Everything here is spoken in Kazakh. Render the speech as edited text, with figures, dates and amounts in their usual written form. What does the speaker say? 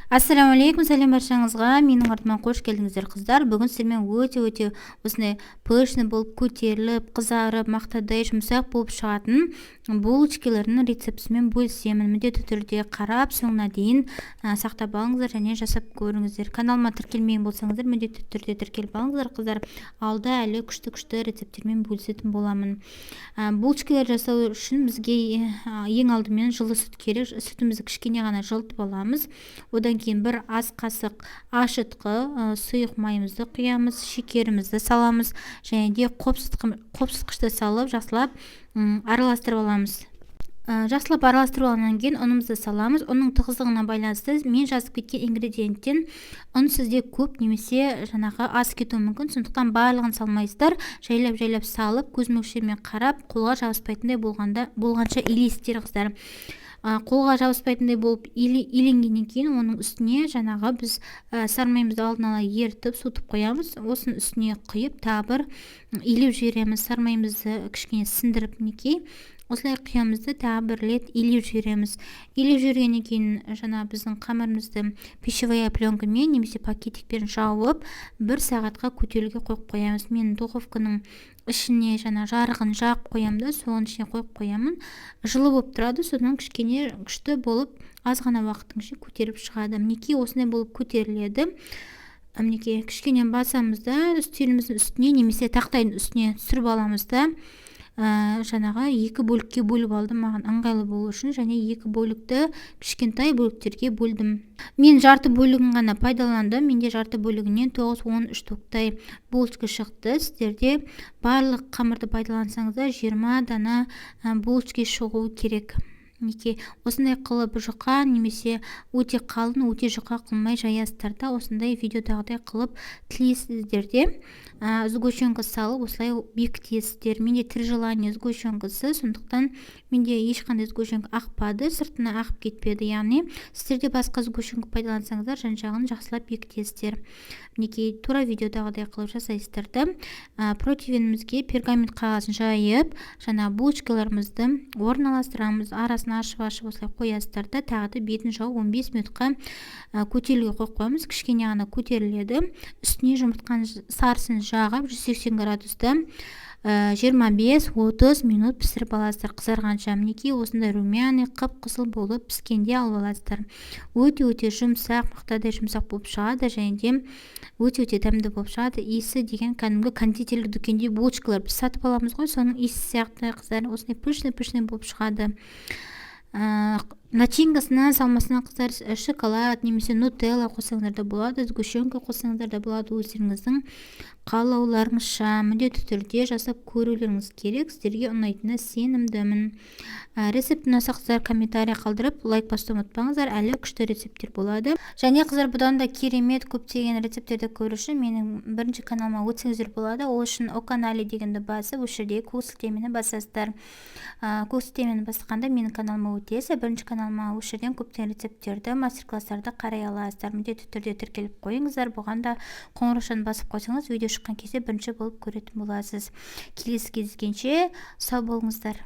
Ассаламу алейкум, сәлем баршаңызға. Менің артыма қош келдіңіздер, қыздар. Бүгін сіздермен өте осындай пышный болып көтеріліп, қызарып, мақтадай жұмсақ болып шығатын булочкалардың рецептісімен бөлісемін. Міндетті түрде қарап, соңына дейін сақтап алыңыздар және жасап көріңіздер. Каналыма тіркелмеген болсаңыздар, міндетті түрде тіркеліп алыңыздар, қыздар. Алда әлі күшті рецепттермен бөлісетін боламын. Булочкалар жасау үшін бізге ең алдымен жылы сүт керек. Сүтімізді кішкене ғана жылытып аламыз. Одан кейін бір ас қасық ашытқы сұйық майымызды құямыз, шекерімізді саламыз және де қопсытқышты салып жақсылап араластырып аламыз. Жақсылап араластырып алғаннан кейін ұнымызды саламыз. Оның тығыздығына байланысты мен жазып кеткен ингредиенттен ұн сізде көп немесе жаңағы аз кетуі мүмкін. Сондықтан барлығын салмайсыздар. Жайлап салып, көз мөлшерімен қарап, қолға жабыспайтындай болғанша илейсіздер, қыздар. Қолға жабыспайтындай болып иленгеннен кейін оның үстіне жаңағы біз сармайымызды алдын ала ертіп суытып қоямыз. Осының үстіне құйып тағы бір илеп жібереміз. Сармайымызды кішкене сындырып мінекей. Осылай құямызды тағы бір рет илеп жібереміз. Илеп жібергеннен кейін жаңа біздің қамырымызды пищевая пленкамен немесе пакетикпен жауып 1 сағатқа көтеруге қойып қоямыз. Мен духовканың ішіне жаңа жарығын жағып қоямын, соның ішіне қойып қоямын. Жылы болып тұрады, содан кішкене күшті болып аз ғана уақыттың ішінде көтеріп шығады. Мінекей осындай болып көтеріледі. Мінекей кішкене басамыз да үстеліміздің үстіне немесе тақтайдың үстіне түсіріп аламыз да жаңағы 2 бөлікке бөліп алдым, маған ыңғайлы болу үшін, және 2 бөлікті кішкентай бөліктерге бөлдім. Мен жарты бөлігін ғана пайдаландым. Менде жарты бөлігінен 9-13 тоқтай булочка шықты. Сіздерде барлық қамырды пайдалансаңыздар 20 дана булочка шығуы керек. Осындай қылып жұқа немесе өте қалың, өте жұқа қылмай жаясыздар да, осындай видеодағыдай қылып тілейсіздер де сгущенка салып осылай бекітесіздер. Менде 3 желание сгущенкасы, сондықтан менде ешқандай сгущенка ақпады, сыртына ағып кетпеді. Яғни сіздерде басқа сгущенка пайдалансаңыздар, жан-жағын жақсылап бекітесіздер. Мінекей тура видеодағыдай қылып жасайсыздар да. Противенімізге пергамент қағазын жайып, жаңа булочкаларымызды орналастырамыз. Арасын ашып осылай қоясыздар да, тағы да бетін жауып 15 минутқа көтерілуге қойып қоямыз. Кішкене ғана көтеріледі. Үстіне жұмыртқаның сарысын жағып 180 градуста 25-30 минут пісіріп аласыздар, қызарғанша. Мінекей осындай румяный қып-қызыл болып піскенде алып аласыздар. Өте жұмсақ, мақтадай жұмсақ болып шығады, және де өте дәмді болып шығады. Иісі деген кәдімгі кондитерлік дүкенде булочкалар біз сатып аламыз ғой, соның иісі сияқты, қыздар, осындай пышный болып шығады. Начинкасына салмасына қыздар шоколад немесе нутелла қосаңыздар да болады, сгущенка қосаңыздар да болады, өздеріңіздің қалауларыңызша. Міндетті түрде жасап көрулеріңіз керек, сіздерге ұнайтынына сенімдімін. Рецепт ұнаса қыздар комментарий қалдырып, лайк басуды ұмытпаңыздар, әлі күшті рецепттер болады. Және қыздар, бұдан да керемет көптеген рецепттерді көру үшін менің бірінші каналыма өтсеңіздер болады. Ол үшін о канале дегенді басып, осы жерде көк сілтемені басасыздар. Көк сілтемені басқанда менің каналыма өтесіз. Бірінші каналыма осы жерден көптеген рецепттерді, мастер-класстарды қарай аласыздар. Міндетті түрде тіркеліп қойыңыздар. Бұған да қоңыраушаны басып қойсаңыз, видео шыққан кезде бірінші болып көретін боласыз. Келесі кездескенше сау болыңыздар.